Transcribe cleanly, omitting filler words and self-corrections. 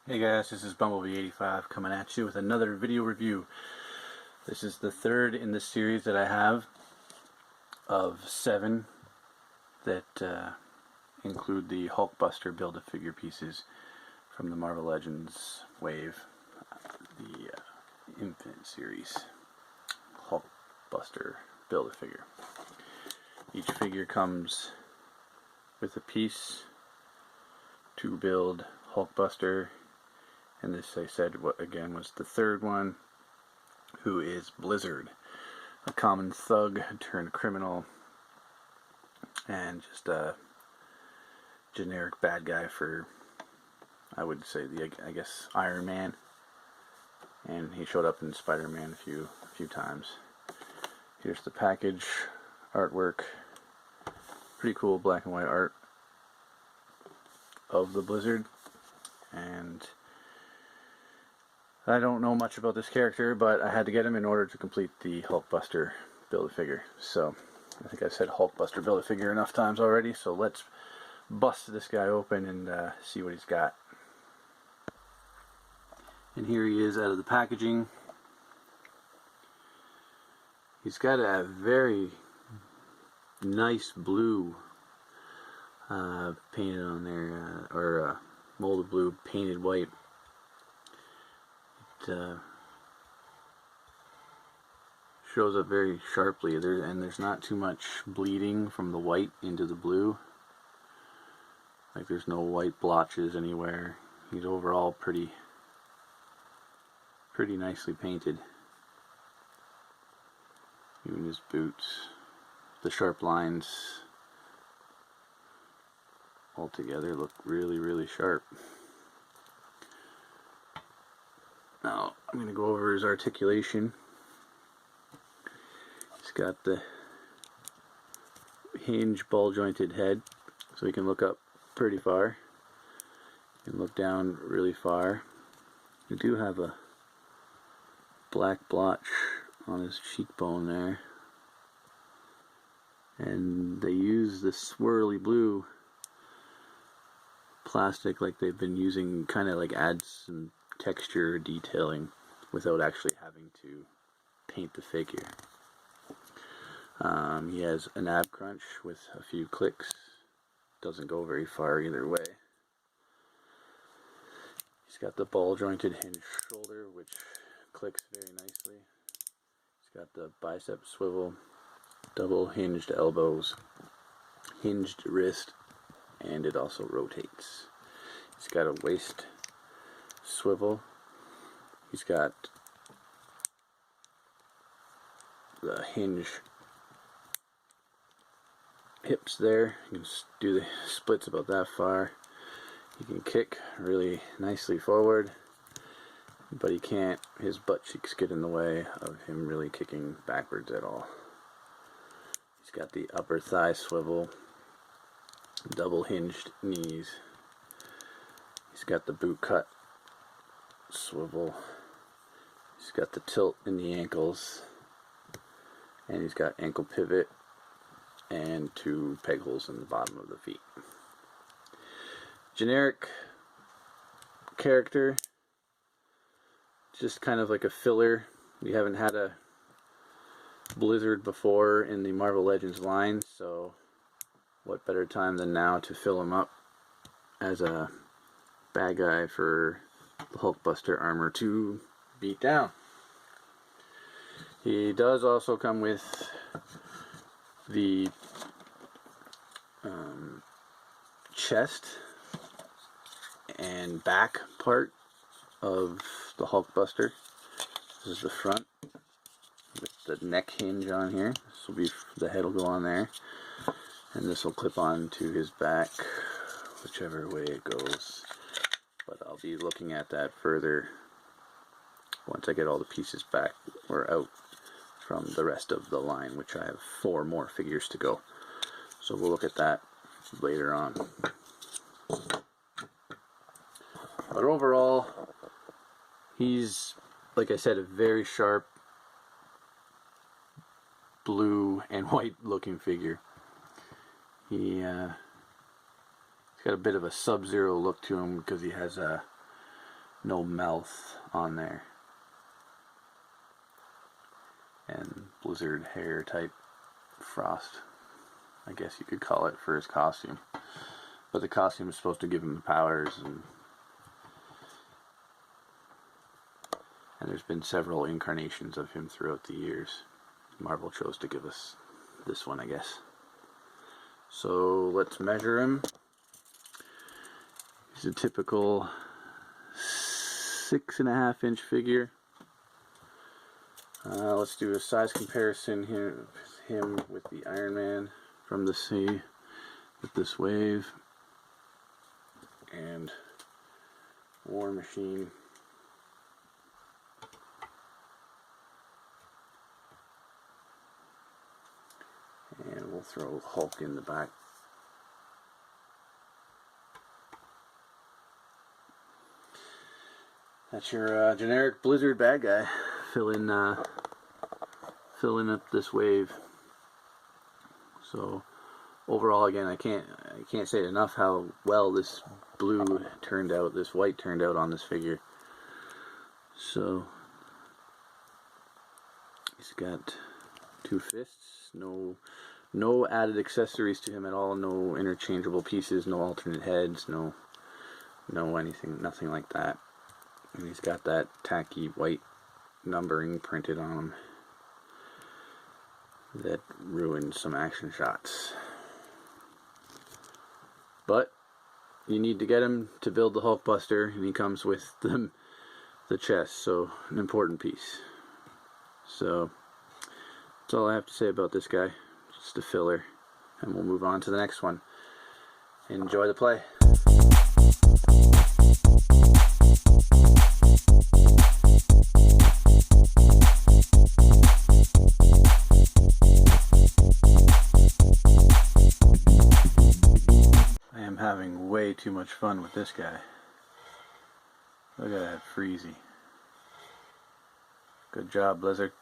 Hey guys, this is Bumblebee85 coming at you with another video review. This is the third in the series that I have of 7 that include the Hulkbuster Build-A-Figure pieces from the Marvel Legends wave, the Infinite series Hulkbuster Build-A-Figure. Each figure comes with a piece to build Hulkbuster. And this, I said, again, was the third one, who is Blizzard, a common thug turned criminal, and just a generic bad guy for, I would say, I guess, Iron Man. And he showed up in Spider-Man a few times. Here's the package artwork. Pretty cool black and white art of the Blizzard. And I don't know much about this character, but I had to get him in order to complete the Hulkbuster Build-A-Figure. So, I think I've said Hulkbuster Build-A-Figure enough times already, so let's bust this guy open and see what he's got. And here he is out of the packaging. He's got a very nice blue painted on there, or molded blue painted white. Shows up very sharply and there's not too much bleeding from the white into the blue. Like, there's no white blotches anywhere. He's overall pretty nicely painted. Even his boots, the sharp lines altogether look really sharp. Now, I'm going to go over his articulation. He's got the hinge ball jointed head, so he can look up pretty far and look down really far. We do have a black blotch on his cheekbone there. And they use the swirly blue plastic like they've been using, kind of like adds some texture detailing without actually having to paint the figure. He has an ab crunch with a few clicks. Doesn't go very far either way. He's got the ball jointed hinge shoulder, which clicks very nicely. He's got the bicep swivel, double hinged elbows, hinged wrist, and it also rotates. He's got a waist swivel. He's got the hinge hips there. You can do the splits about that far. He can kick really nicely forward, but he can't, his butt cheeks get in the way of him really kicking backwards at all. He's got the upper thigh swivel, double hinged knees. He's got the boot cut swivel. He's got the tilt in the ankles, and he's got ankle pivot and 2 peg holes in the bottom of the feet. Generic character, just kind of like a filler. We haven't had a Blizzard before in the Marvel Legends line, so what better time than now to fill him up as a bad guy for the Hulkbuster armor to beat down. He does also come with the chest and back part of the Hulkbuster. This is the front with the neck hinge on here. This will be, the head will go on there, and this will clip on to his back, whichever way it goes. But I'll be looking at that further once I get all the pieces back or out from the rest of the line, which I have 4 more figures to go. So we'll look at that later on. But overall, he's, like I said, a very sharp blue and white looking figure. He's got a bit of a Sub-Zero look to him because he has a no mouth on there, and Blizzard hair type frost, I guess you could call it, for his costume. But the costume is supposed to give him the powers, and there's been several incarnations of him throughout the years. Marvel chose to give us this one, I guess. So let's measure him. He's a typical 6.5 inch figure. Let's do a size comparison here, him with the Iron Man from the sea, with this wave, and War Machine. And we'll throw Hulk in the back. That's your generic Blizzard bad guy. Filling up this wave. So overall, again, I can't say it enough how well this blue turned out, this white turned out on this figure. So he's got 2 fists, no added accessories to him at all, no interchangeable pieces, no alternate heads, no anything, nothing like that. And he's got that tacky white numbering printed on him that ruined some action shots. But you need to get him to build the Hulkbuster, and he comes with the chest, so an important piece. So that's all I have to say about this guy. Just a filler, and we'll move on to the next one. Enjoy the play. I am having way too much fun with this guy. Look at that Freezy. Good job, Blizzard.